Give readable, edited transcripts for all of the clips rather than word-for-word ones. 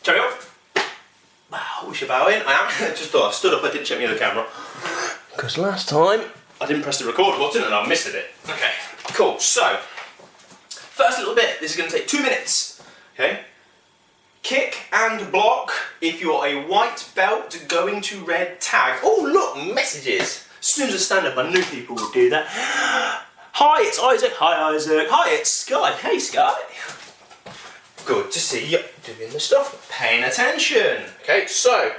Carry on. Wow, wish you're bowing. I am. Just thought I stood up, I didn't check me on the camera. Because last time I didn't press the record button and I missed it. Okay, cool. So, first little bit, this is going to take 2 minutes. Okay? Kick and block if you're a white belt going to red tag. Oh, look, messages. As soon as I stand up, I knew people would do that. Hi, it's Isaac. Hi, Isaac. Hi, it's Sky. Hey, Sky. Good to see you doing the stuff. Paying attention. Okay, so,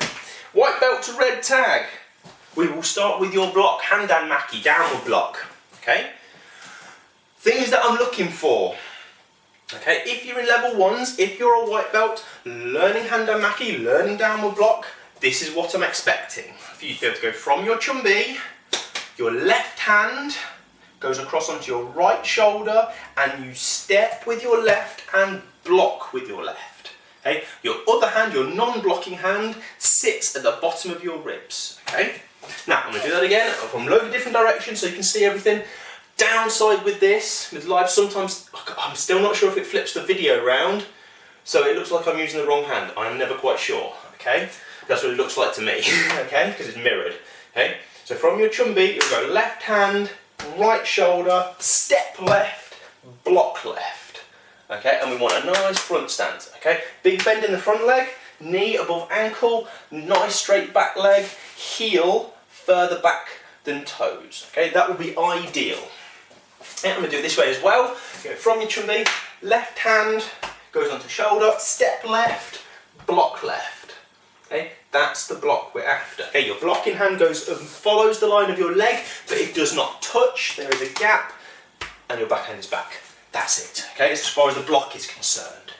white belt to red tag. We will start with your block, Handan Maki, downward block. Okay? Things that I'm looking for. Okay, if you're in level 1s, if you're a white belt, learning Handan Maki, learning downward block, this is what I'm expecting. For you to be able to go from your chumbi, your left hand goes across onto your right shoulder, and you step with your left and block with your left. Okay? Your other hand, your non-blocking hand, sits at the bottom of your ribs. Okay? Now, I'm going to do that again from a load of different directions so you can see everything. Downside with this, with live, sometimes I'm still not sure if it flips the video round, so it looks like I'm using the wrong hand. I'm never quite sure, okay? That's what it looks like to me, okay? Because it's mirrored, okay? So from your chumbi, you'll go left hand, right shoulder, step left, block left, okay? And we want a nice front stance, okay? Big bend in the front leg, knee above ankle, nice straight back leg, heel further back than toes, okay? That would be ideal. And I'm going to do it this way as well. Go from your chumbi, left hand goes onto shoulder, step left, block left. Okay, that's the block we're after. Okay, your blocking hand goes and follows the line of your leg, but it does not touch. There is a gap, and your backhand is back. That's it. Okay, as far as the block is concerned.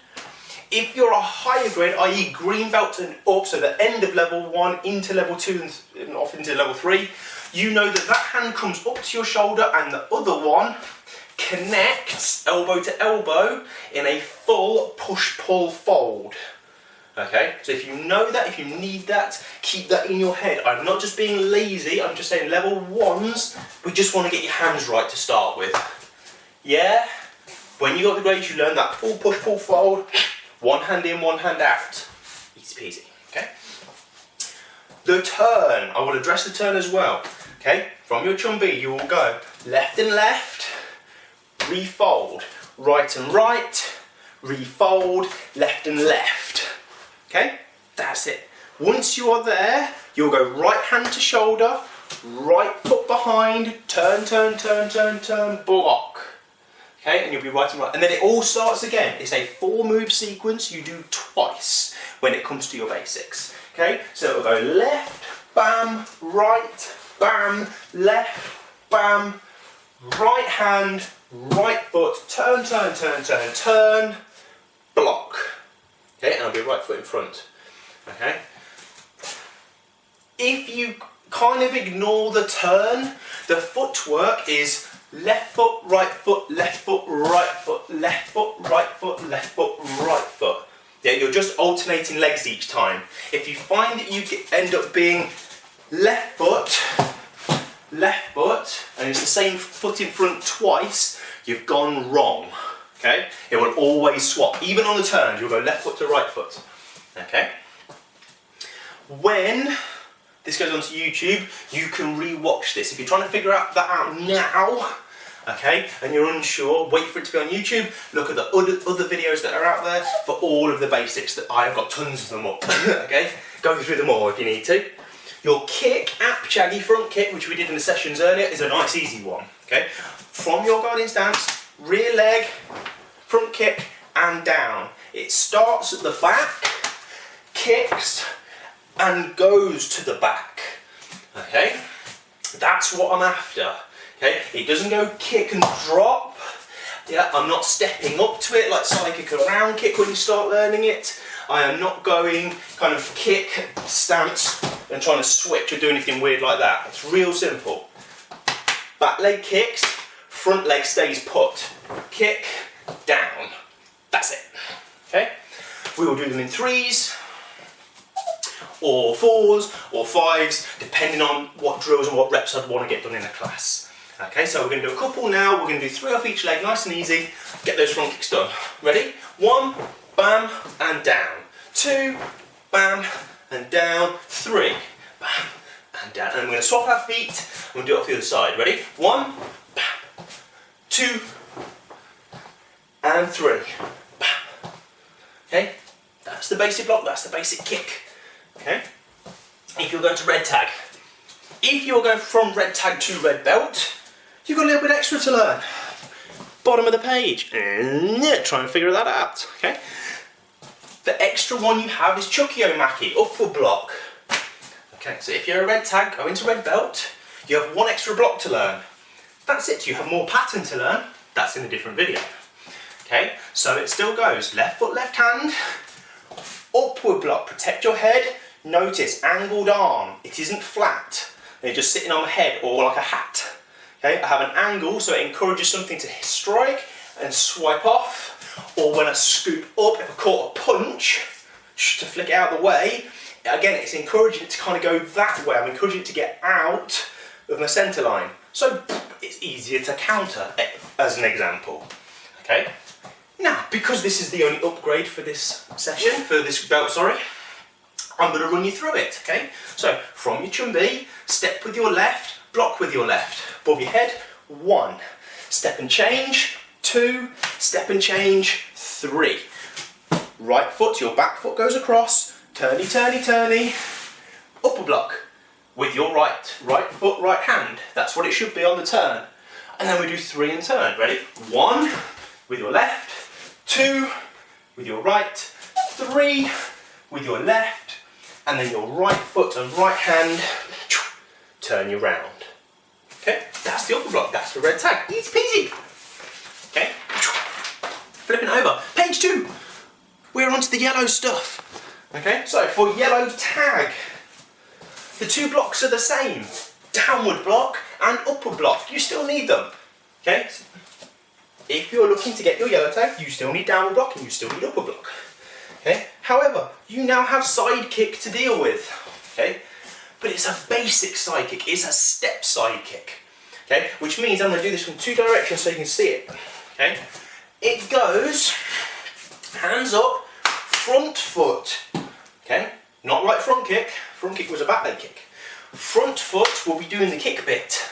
If you're a higher grade, i.e. green belt and up, so the end of level 1 into level 2 and off into level 3, you know that that hand comes up to your shoulder and the other one connects elbow to elbow in a full push-pull fold. Okay, so if you know that, if you need that, keep that in your head. I'm not just being lazy, I'm just saying level 1s, we just want to get your hands right to start with. Yeah? When you got the grades, you learn that full push-pull fold, one hand in, one hand out. Easy peasy, okay? The turn, I will address the turn as well. Okay, from your chumbi you will go left and left, refold, right and right, refold, left and left. Okay, that's it. Once you are there, you'll go right hand to shoulder, right foot behind, turn, turn, turn, turn, turn, block. Okay, and you'll be right and right. And then it all starts again. It's a 4-move sequence you do twice when it comes to your basics. Okay, so it'll go left, bam, right, bam, left, bam, right hand, right foot, turn, turn, turn, turn, turn, block. Okay, and I'll be right foot in front. Okay. If you kind of ignore the turn, the footwork is left foot, right foot, left foot, right foot, left foot, right foot, left foot, right foot. Yeah, you're just alternating legs each time. If you find that you end up being left foot, and it's the same foot in front twice, you've gone wrong. Okay? It will always swap. Even on the turns, you'll go left foot to right foot. Okay? When this goes onto YouTube, you can re-watch this. If you're trying to figure that out now, okay, and you're unsure, wait for it to be on YouTube, look at the other videos that are out there for all of the basics that I've got tons of them up. Okay? Go through them all if you need to. Your kick, Apchagi front kick, which we did in the sessions earlier, is a nice easy one. Okay? From your guarding stance, rear leg, front kick, and down. It starts at the back, kicks, and goes to the back. Okay? That's what I'm after. Okay? It doesn't go kick and drop. Yeah, I'm not stepping up to it like psychic and round kick when you start learning it. I am not going kind of kick, stance, and trying to switch or do anything weird like that. It's real simple. Back leg kicks, front leg stays put. Kick, down. That's it. Okay? We will do them in 3s, or 4s, or 5s, depending on what drills and what reps I'd want to get done in a class. Okay, so we're going to do a couple now. We're going to do 3 off each leg, nice and easy. Get those front kicks done. Ready? 1, bam, and down. 2, bam, and down, 3, bam, and down. And we're going to swap our feet, and we'll do it off the other side. Ready? 1, bam, 2, and 3, bam. Okay? That's the basic block, that's the basic kick. Okay? If you're going to red tag. If you're going from red tag to red belt, you've got a little bit extra to learn. Bottom of the page. Try and figure that out. Okay? The extra one you have is Chukyo-maki, upward block. Okay, so if you're a red tag, go into red belt, you have one extra block to learn. That's it, you have more pattern to learn. That's in a different video. Okay, so it still goes left foot, left hand, upward block, protect your head. Notice, angled arm, it isn't flat. You're just sitting on the head or like a hat. Okay, I have an angle so it encourages something to strike and swipe off. Or when I scoop up, if I caught a punch, to flick it out of the way, again it's encouraging it to kind of go that way. I'm encouraging it to get out of my centre line. So it's easier to counter, as an example. Okay? Now, because this is the only upgrade for this session, for this belt, sorry, I'm going to run you through it, okay? So, from your chumbi, step with your left, block with your left. Above your head, 1. Step and change, 2. Step and change, 3. Right foot, your back foot goes across, turny, turny, turny. Upper block with your right foot, right hand. That's what it should be on the turn. And then we do 3 and turn. Ready? 1 with your left, 2 with your right, 3 with your left, and then your right foot and right hand, turn you round. Okay, that's the upper block, that's the red tag. Easy peasy. Okay, flipping over. Page 2, we're onto the yellow stuff. Okay, so for yellow tag, the 2 blocks are the same. Downward block and upward block, you still need them. Okay, if you're looking to get your yellow tag, you still need downward block and you still need upward block. Okay, however, you now have side kick to deal with. Okay, but it's a basic side kick, it's a step side kick. Okay, which means I'm going to do this from 2 directions so you can see it. Okay, it goes hands up, front foot. Okay, not like front kick. Front kick was a back leg kick. Front foot will be doing the kick bit.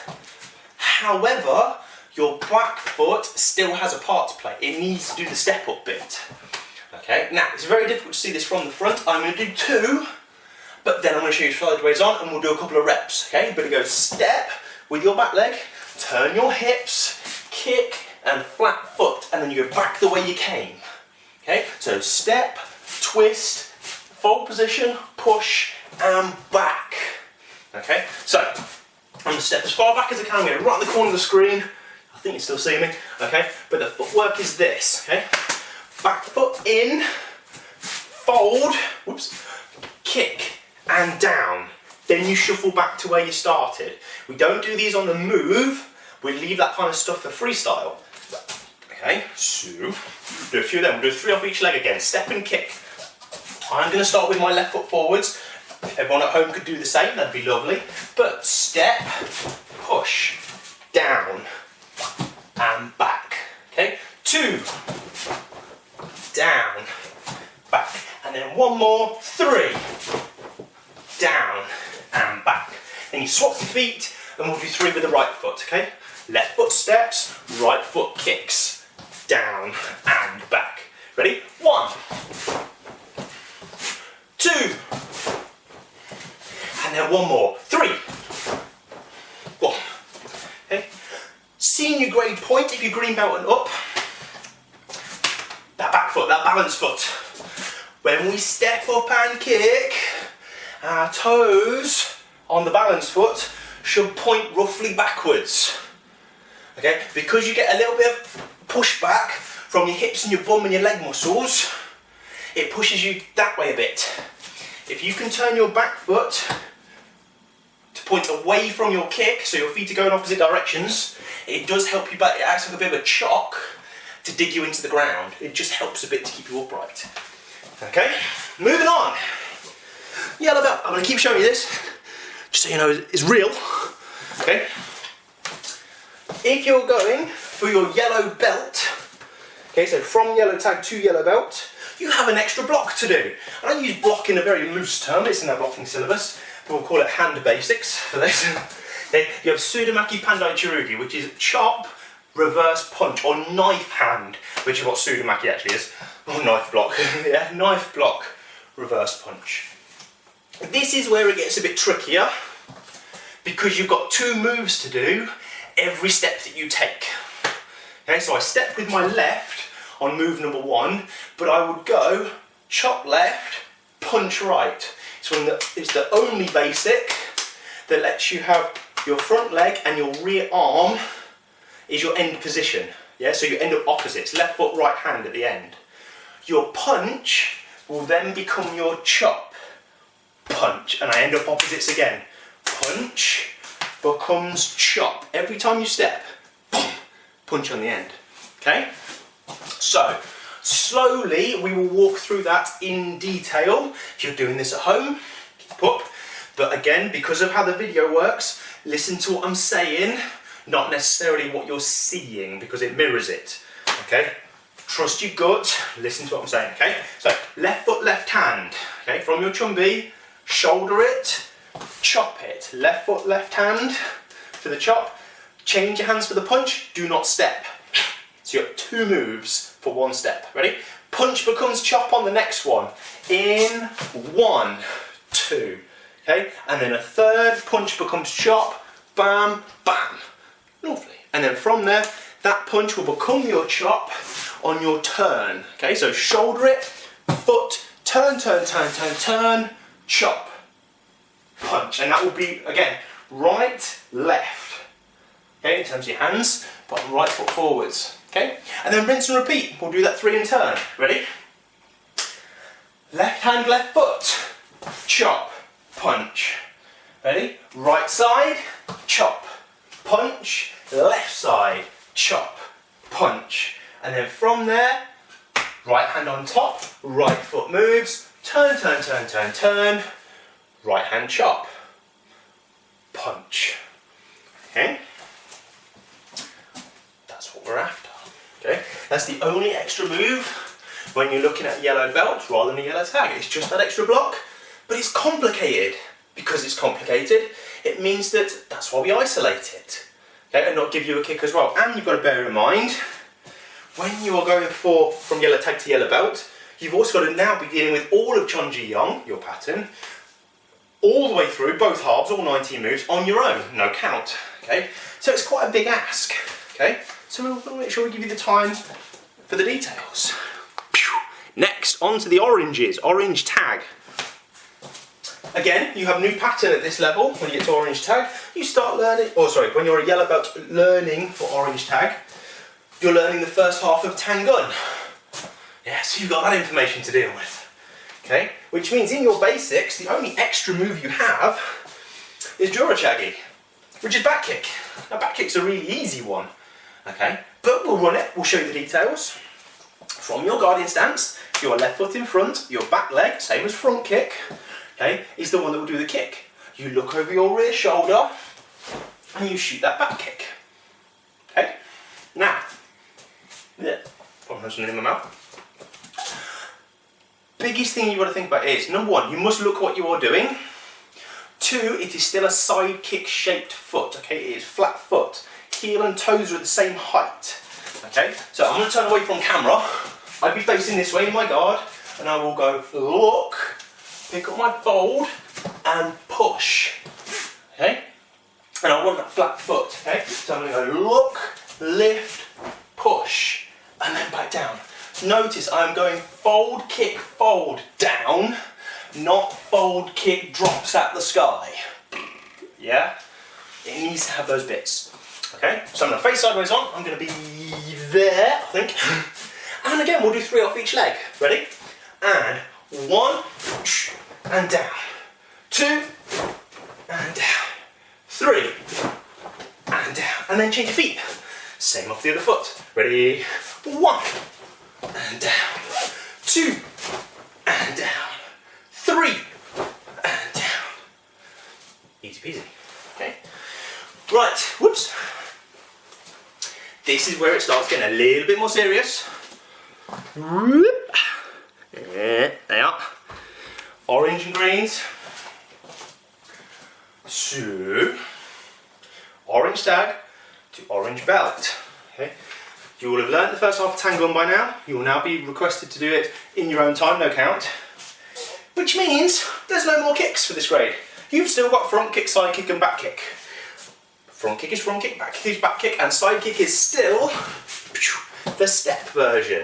However, your back foot still has a part to play. It needs to do the step up bit. Okay, now it's very difficult to see this from the front. I'm going to do 2, but then I'm going to show you sideways on and we'll do a couple of reps. Okay, but it goes step with your back leg, turn your hips, kick and flat foot, and then you go back the way you came. Okay, so step, twist, fold position, push and back. Okay, so I'm going to step as far back as I can. I'm going to right in the corner of the screen. I think you still see me. Okay, but the footwork is this. Okay, back foot in, fold, whoops, kick and down. Then you shuffle back to where you started. We don't do these on the move. We leave that kind of stuff for freestyle. Okay, so do a few of them. We'll do 3 off each leg again. Step and kick. I'm going to start with my left foot forwards. If everyone at home could do the same, that'd be lovely. But step, push, down, and back. Okay, 2, down, back. And then 1 more, 3, down, and back. Then you swap your feet, and we'll do 3 with the right foot, okay? Left foot steps, right foot kicks, down, and back. Ready? 1, 2, and then 1 more, 3, 1. Okay? Senior grade point if you're green belt and up. That back foot, that balance foot. When we step up and kick, our toes on the balance foot should point roughly backwards. Okay? Because you get a little bit of pushback from your hips and your bum and your leg muscles, it pushes you that way a bit. If you can turn your back foot to point away from your kick, so your feet are going opposite directions, it does help you back. It acts like a bit of a chock to dig you into the ground. It just helps a bit to keep you upright. Okay, moving on. Yellow belt. I'm going to keep showing you this, just so you know it's real. Okay. If you're going for your yellow belt, okay, so from yellow tag to yellow belt, you have an extra block to do. And I use block in a very loose term, it's in our blocking syllabus. We'll call it hand basics for this. Okay, you have Sudamaki Pandai Chirugi, which is chop, reverse punch, or knife hand, which is what Sudamaki actually is. Or knife block. Yeah, knife block, reverse punch. This is where it gets a bit trickier, because you've got 2 moves to do every step that you take. Okay, so I step with my left on move number 1, but I would go chop left, punch right. It's the only basic that lets you have your front leg and your rear arm is your end position. Yeah, so you end up opposites, left foot, right hand at the end. Your punch will then become your chop, punch, and I end up opposites again. Punch becomes chop. Every time you step, boom, punch on the end. Okay? So, slowly we will walk through that in detail. If you're doing this at home, keep up. But again, because of how the video works, listen to what I'm saying, not necessarily what you're seeing, because it mirrors it. Okay? Trust your gut, listen to what I'm saying, okay? So, left foot, left hand. Okay, from your chumbi, shoulder it, chop it. Left foot, left hand for the chop. Change your hands for the punch, do not step. So you have 2 moves for 1 step. Ready? Punch becomes chop on the next one. In 1, 2. Okay? And then a third, punch becomes chop, bam, bam. Lovely. And then from there, that punch will become your chop on your turn. Okay? So shoulder it, foot, turn, turn, turn, turn, turn, chop, punch. And that will be, again, right, left. Okay? In terms of your hands, bottom right foot forwards. Okay, and then rinse and repeat. We'll do that 3 in turn. Ready? Left hand, left foot. Chop, punch. Ready? Right side, chop, punch. Left side, chop, punch. And then from there, right hand on top, right foot moves. Turn, turn, turn, turn, turn. Right hand chop, punch. Okay? That's what we're after. Okay, that's the only extra move when you're looking at yellow belt rather than a yellow tag. It's just that extra block, but it's complicated. Because it's complicated, it means that that's why we isolate it. Okay, and not give you a kick as well. And you've got to bear in mind, when you are going from yellow tag to yellow belt, you've also got to now be dealing with all of Chunji Young, your pattern, all the way through, both halves, all 19 moves, on your own, no count. Okay, so it's quite a big ask. Okay. So we'll make sure we give you the time for the details. Next, on to the oranges. Orange tag. Again, you have a new pattern at this level. When you get to orange tag, you start learning, when you're a yellow belt learning for orange tag, you're learning the first half of Tangun. Yeah, so you've got that information to deal with. Okay? Which means in your basics, the only extra move you have is Jurachagi, which is back kick. Now back kick's a really easy one. Okay, but we'll run it, we'll show you the details. From your guardian stance, your left foot in front, your back leg, same as front kick, okay, is the one that will do the kick. You look over your rear shoulder and you shoot that back kick. Okay, now, put my hands in my mouth. Biggest thing you've got to think about is, number 1, you must look what you are doing. 2, it is still a side kick shaped foot, okay, it is flat foot. Heel and toes are at the same height. Okay, so I'm going to turn away from camera. I'd be facing this way in my guard, and I will go look, pick up my fold, and push. Okay, and I want that flat foot. Okay, so I'm going to go look, lift, push, and then back down. Notice I'm going fold, kick, fold, down, not fold, kick, drops at the sky. Yeah, it needs to have those bits. Okay, so I'm going to face sideways on, I'm going to be there, I think. And again, we'll do 3 off each leg. Ready? And 1, and down. 2, and down. 3, and down. And then change your feet. Same off the other foot. Ready? 1, and down. 2, and down. 3, and down. Easy peasy. Okay. Right, whoops. This is where it starts getting a little bit more serious. Yeah, they are. Orange and greens. So, orange tag to orange belt. Okay. You will have learnt the first half of Tang Gun by now. You will now be requested to do it in your own time, no count. Which means there's no more kicks for this grade. You've still got front kick, side kick and back kick. Front kick is front kick, back kick is back kick, and side kick is still the step version.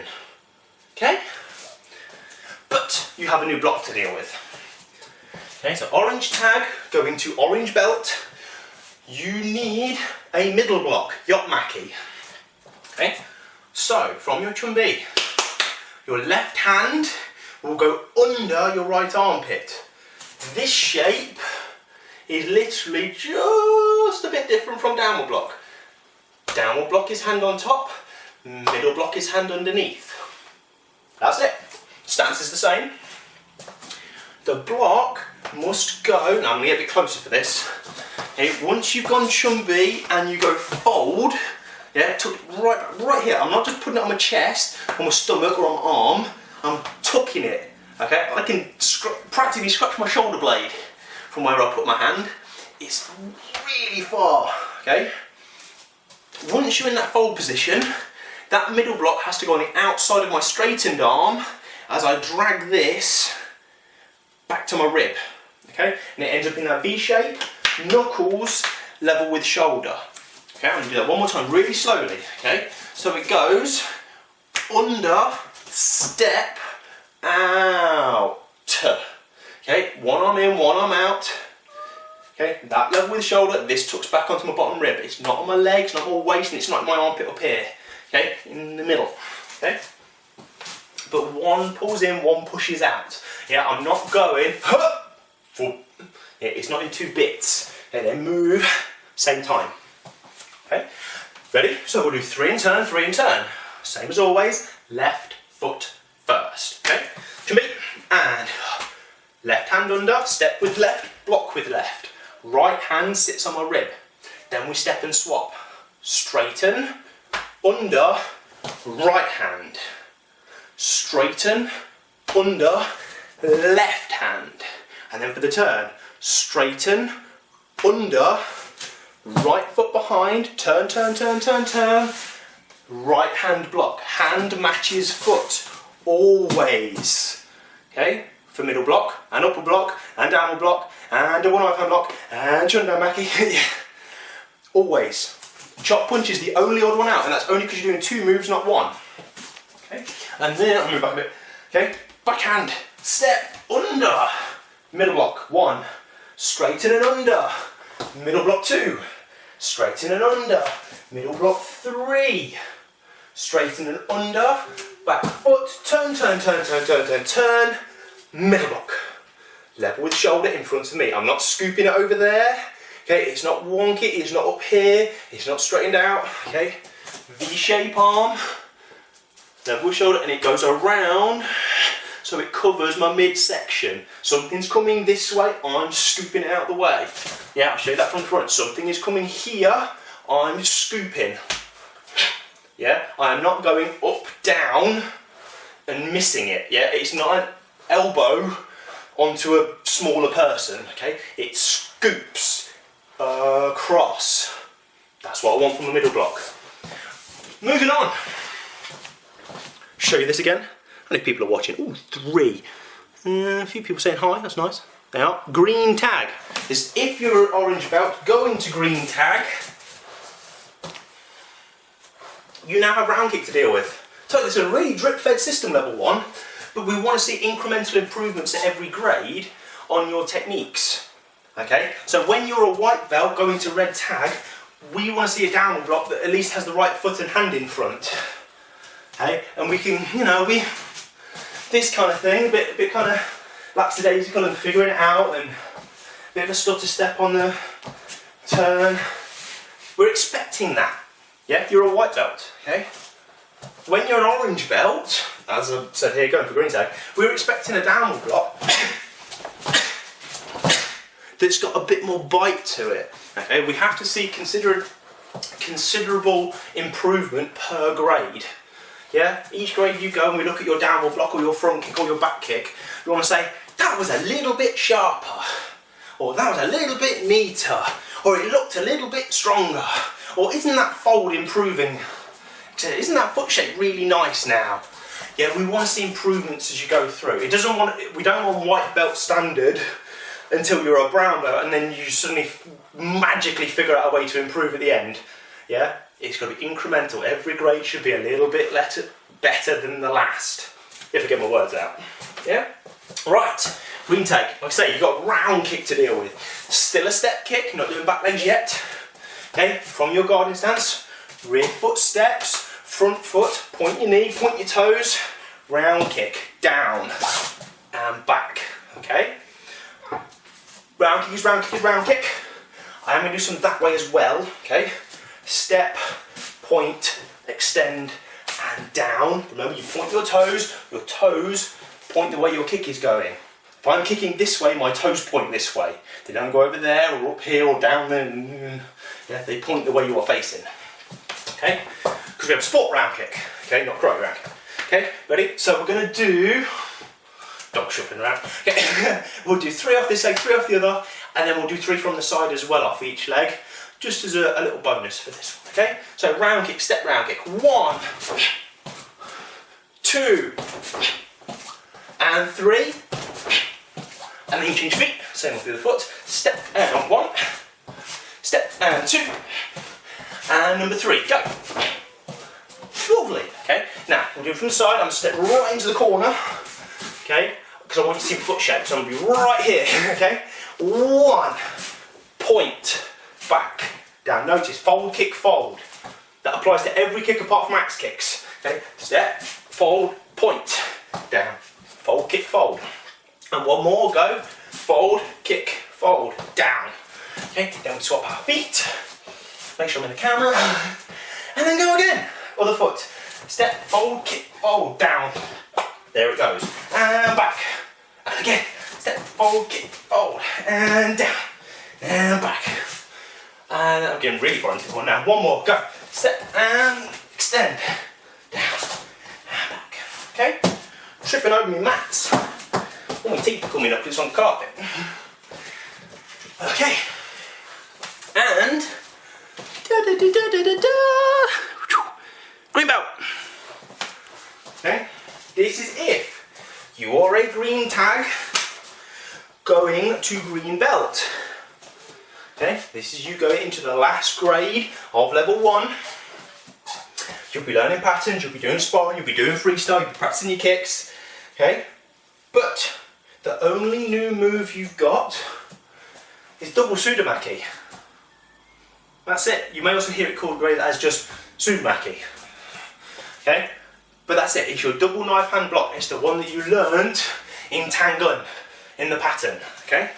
Okay? But you have a new block to deal with. Okay, so orange tag going to orange belt. You need a middle block, Yop Maki. Okay? So, from your chumbi, your left hand will go under your right armpit. This shape is literally just a bit different from downward block. Downward block is hand on top, middle block is hand underneath. That's it. Stance is the same. The block must go, now I'm going to get a bit closer for this. Okay, once you've gone chumbi and you go fold, yeah, right here. I'm not just putting it on my chest, on my stomach or on my arm. I'm tucking it. Okay, I can practically scratch my shoulder blade from where I put my hand. It's really far. Okay. Once you're in that fold position, that middle block has to go on the outside of my straightened arm as I drag this back to my rib. Okay, and it ends up in that V shape. Knuckles level with shoulder. Okay, I'm going to do that one more time, really slowly. Okay, so it goes under, step, out. Okay, one arm in, one arm out. Okay, that level with shoulder. This tucks back onto my bottom rib. It's not on my legs, not on my waist, and it's not my armpit up here. Okay, in the middle. Okay, but one pulls in, one pushes out. Yeah, I'm not going. Yeah, it's not in two bits. Okay, they move same time. Okay, ready? So we'll do 3 and turn, 3 and turn. Same as always, left foot first. Okay, chumbi, and left hand under, step with left, block with left. Right hand sits on my rib. Then we step and swap. Straighten, under, right hand. Straighten, under, left hand. And then for the turn, straighten, under, right foot behind, turn, turn, turn, turn, turn. Right hand block, hand matches foot, always. Okay, for middle block, and upper block, and downward block, and a one right hand block, and Chundan Maki. Always. Chop punch is the only odd one out, and that's only because you're doing 2 moves, not 1. Okay, and then I'll move back a bit. Okay, backhand, step, under, middle block, 1, straighten and under, middle block 2, straighten and under, middle block 3, straighten and under, back foot, turn, turn, turn, turn, turn, turn, turn, middle block. Level with shoulder in front of me. I'm not scooping it over there. Okay, it's not wonky, it's not up here, it's not straightened out. Okay, V-shape arm, level with shoulder, and it goes around so it covers my midsection. Something's coming this way, I'm scooping it out the way. Yeah, I'll show you that from the front. Something is coming here, I'm scooping. Yeah, I am not going up, down, and missing it. Yeah, it's not an elbow onto a smaller person. Okay, it scoops across. That's what I want from the middle block. Moving on. Show you this again. How many people are watching? Ooh, 3. A few people saying hi, that's nice. They are. Green tag. Is if you're an orange belt, go into green tag. You now have round kick to deal with. So it's a really drip-fed system, level 1, but we want to see incremental improvements at every grade on your techniques. Okay, so when you're a white belt going to red tag, we want to see a downward block that at least has the right foot and hand in front. Okay, and we can, you know, this kind of thing, a bit kind of lackadaisical and figuring it out, and a bit of a stutter step on the turn. We're expecting that. Yeah, you're a white belt. Okay. When you're an orange belt, as I said here, going for green tag, we're expecting a downward block that's got a bit more bite to it. Okay, we have to see considerable improvement per grade. Yeah, each grade you go and we look at your downward block or your front kick or your back kick, you want to say, that was a little bit sharper, or that was a little bit neater, or it looked a little bit stronger, or isn't that fold improving? Isn't that foot shape really nice now? Yeah, we want to see improvements as you go through. We don't want white belt standard until you're a brown belt and then you suddenly magically figure out a way to improve at the end. Yeah, it's got to be incremental. Every grade should be a little bit better than the last, if I get my words out. Yeah? Right, green take. Like I say, you've got round kick to deal with. Still a step kick, you're not doing back legs yet. Okay, from your guarding stance, rear foot steps, front foot, point your knee, point your toes, round kick, down and back. Okay? Round kick is round kick is round kick. I am going to do some that way as well. Okay? Step, point, extend and down. Remember, you point your toes point the way your kick is going. If I'm kicking this way, my toes point this way. They don't go over there or up here or down there. Yeah, they point the way you are facing. Okay? Because we have a sport round kick. Okay, not karate round kick. Okay, ready? So we're going to do dog shuffling around. Okay. We'll do 3 off this leg, 3 off the other, and then we'll do 3 from the side as well off each leg, just as a little bonus for this one. Okay? So round kick, step round kick. 1, 2, and 3. And then you change feet, same with the other foot. Step and 1, step and 2, and number 3, go. Lovely, okay? Now, we'll do it from the side. I'm going to step right into the corner, okay? Because I want you to see foot shape, so I'm going to be right here, okay? 1, point, back, down. Notice, fold, kick, fold. That applies to every kick apart from axe kicks, okay? Step, fold, point, down. Fold, kick, fold. And 1 more, go. Fold, kick, fold, down. Okay, then we swap our feet. Make sure I'm in the camera. And then go again. Other foot. Step, fold, kick, fold, down. There it goes. And back. And again. Step, fold, kick, fold, and down. And back. And I'm getting really far into the one now. 1 more, go. Step and extend. Down. And back. Okay? Tripping over my mats. All my teeth are coming up because it's on the carpet. Okay. And green belt. Okay. This is if you are a green tag going to green belt. Okay. This is you going into the last grade of level 1. You'll be learning patterns. You'll be doing sparring. You'll be doing freestyle. You'll be practicing your kicks. Okay. But the only new move you've got is double Sudamaki. That's it. You may also hear it called graded as just Sudamaki. Okay? But that's it. It's your double knife hand block. It's the one that you learned in Tanglen, in the pattern. Okay?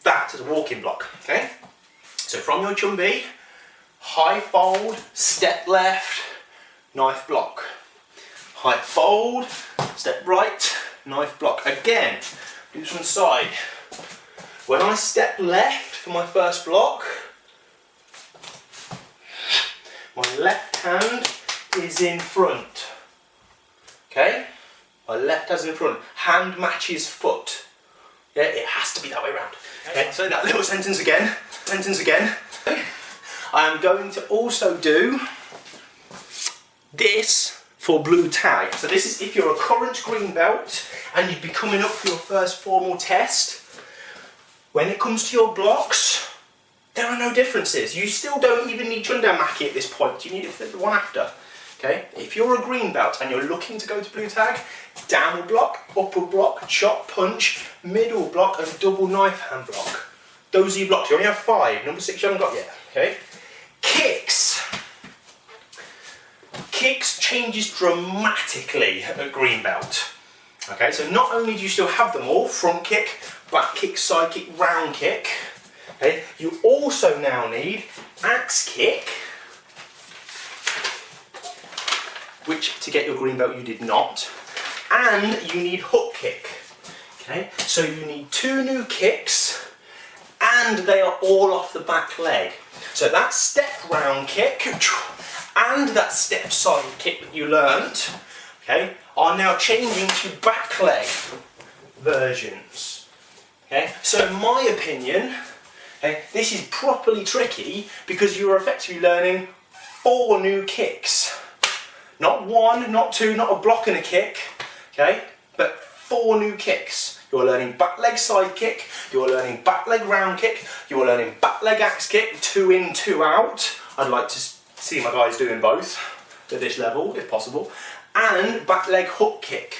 That is a walking block. Okay? So from your chumbi, high fold, step left, knife block. High fold, step right, knife block. Again, do this from the side. When I step left for my first block, my left hand is in front. Okay? My left hand's in front. Hand matches foot. Yeah, it has to be that way around. Okay, so that little sentence again. Okay. I am going to also do this for blue tag. So this is if you're a current green belt and you'd be coming up for your first formal test. When it comes to your blocks, there are no differences. You still don't even need Chundan Maki at this point. You need it for the one after. Okay? If you're a green belt and you're looking to go to blue tag, downward block, upper block, chop, punch, middle block, and double knife hand block. Those are your blocks. You only have 5. Number 6 you haven't got yet. Okay? Kicks. Kicks changes dramatically at green belt. Okay, so not only do you still have them all, front kick, back kick, side kick, round kick, okay, you also now need axe kick, which to get your green belt you did not, and you need hook kick. Okay, so you need 2 new kicks, and they are all off the back leg. So that step round kick and that step side kick that you learnt okay, are now changing to back leg versions. Okay, so in my opinion, okay, this is properly tricky because you're effectively learning 4 new kicks. Not 1, not 2, not a block and a kick, okay, but 4 new kicks. You're learning back leg side kick, you're learning back leg round kick, you're learning back leg axe kick, 2 in, 2 out. I'd like to see my guys doing both at this level, if possible. And back leg hook kick.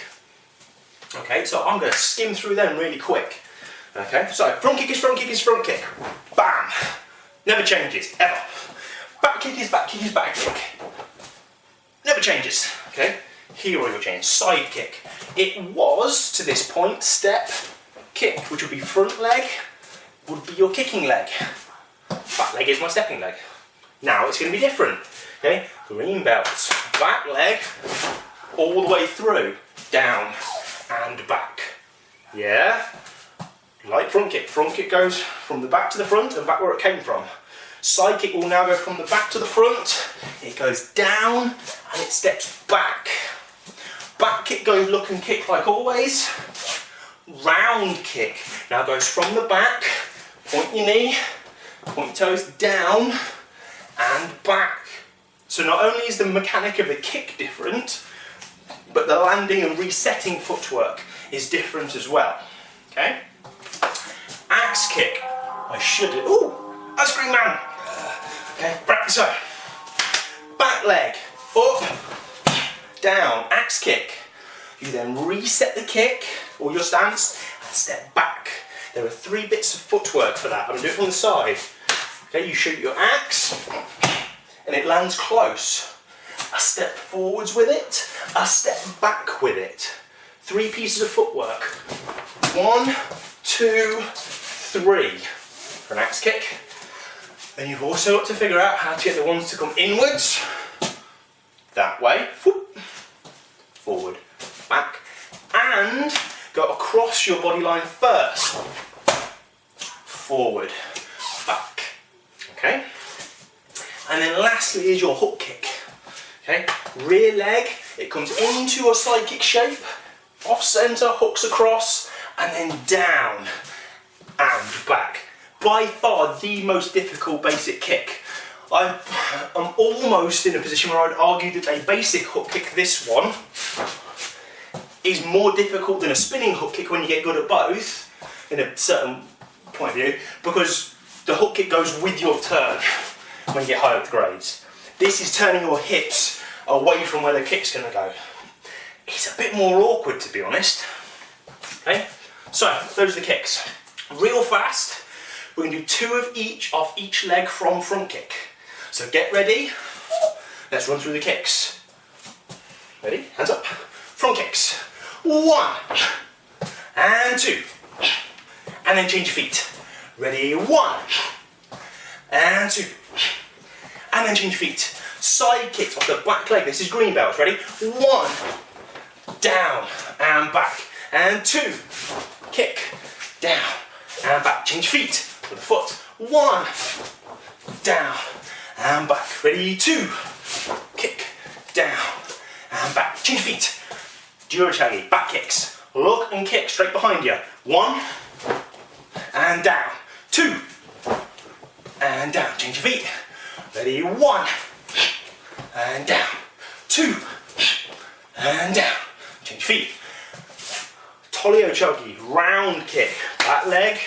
Okay, so I'm going to skim through them really quick. Okay, so front kick is front kick is front kick. Bam! Never changes, ever. Back kick is back kick is back kick. Never changes. Okay, here are your changes. Side kick. It was, to this point, step kick, which would be front leg, would be your kicking leg. Back leg is my stepping leg. Now it's going to be different. Okay, green belts. Back leg, all the way through, down and back. Yeah? Like front kick. Front kick goes from the back to the front and back where it came from. Side kick will now go from the back to the front. It goes down and it steps back. Back kick goes look and kick like always. Round kick now goes from the back. Point your knee, point your toes down and back. So not only is the mechanic of the kick different, but the landing and resetting footwork is different as well. Okay? Axe kick. I should do. Ooh! Ice cream man! Okay, so. Back leg. Up. Down. Axe kick. You then reset the kick, or your stance, and step back. There are 3 bits of footwork for that. I'm going to do it from the side. Okay, you shoot your axe, and it lands close. A step forwards with it, a step back with it. 3 pieces of footwork. 1, 2, 3 for an axe kick. Then you've also got to figure out how to get the ones to come inwards. That way. Whoop, forward, back. And go across your body line first. Forward, back. Okay? And then lastly is your hook kick. Okay? Rear leg, it comes into your side kick shape, off centre, hooks across, and then down and back. By far the most difficult basic kick. I'm almost in a position where I'd argue that a basic hook kick, this one, is more difficult than a spinning hook kick when you get good at both, in a certain point of view, because the hook kick goes with your turn when you get high up the grades. This is turning your hips away from where the kick's going to go. It's a bit more awkward, to be honest. Okay, so those are the kicks. Real fast, we're going to do 2 of each off each leg from front kick. So get ready, let's run through the kicks. Ready? Hands up. Front kicks. 1 and 2. And then change your feet. Ready? 1 and 2. And then change your feet. Side kicks off the back leg. This is green belts. Ready? 1, down and back. And 2, kick, down and back. Change feet with the foot. 1, down and back. Ready? 2, kick, down and back. Change feet. Jurachagi, back kicks. Look and kick straight behind you. 1 and down. 2 and down. Change your feet. Ready? 1 and down. 2 and down. Change feet. Tolio Chogi, round kick. Back leg,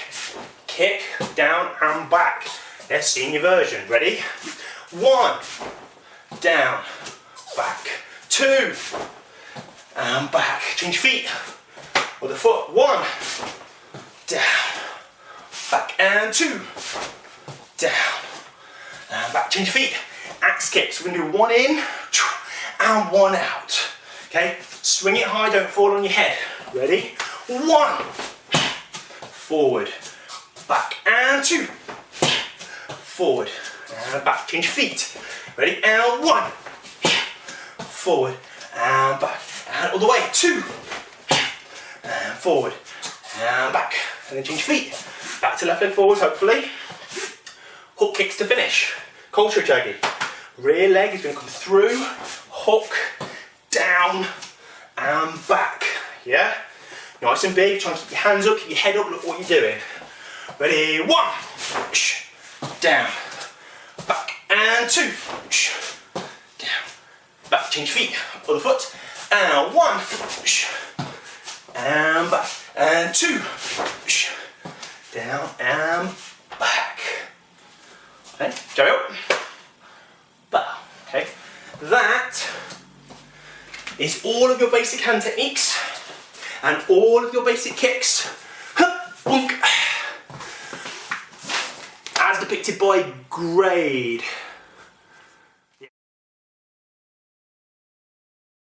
kick, down and back. Let's senior version. Ready? 1, down, back. 2 and back. Change feet. With the foot. 1, down, back and 2, down and back. Change feet. Axe kicks. We're going to do 1 in and 1 out. Okay? Swing it high, don't fall on your head. Ready? 1, forward, back and 2, forward and back. Change feet. Ready? And 1, forward and back. And all the way. 2 and forward and back. And then change feet. Back to left leg forwards, hopefully. Hook kicks to finish. Culture Jaggy. Rear leg is going to come through, hook, down and back. Yeah? Nice and big, try and keep your hands up, keep your head up, look what you're doing. Ready, 1, down, back, and 2, down, back, change your feet, other foot, and 1, and back, and 2, down and back. Okay, carry up, bow, okay. That is all of your basic hand techniques and all of your basic kicks. As depicted by grade.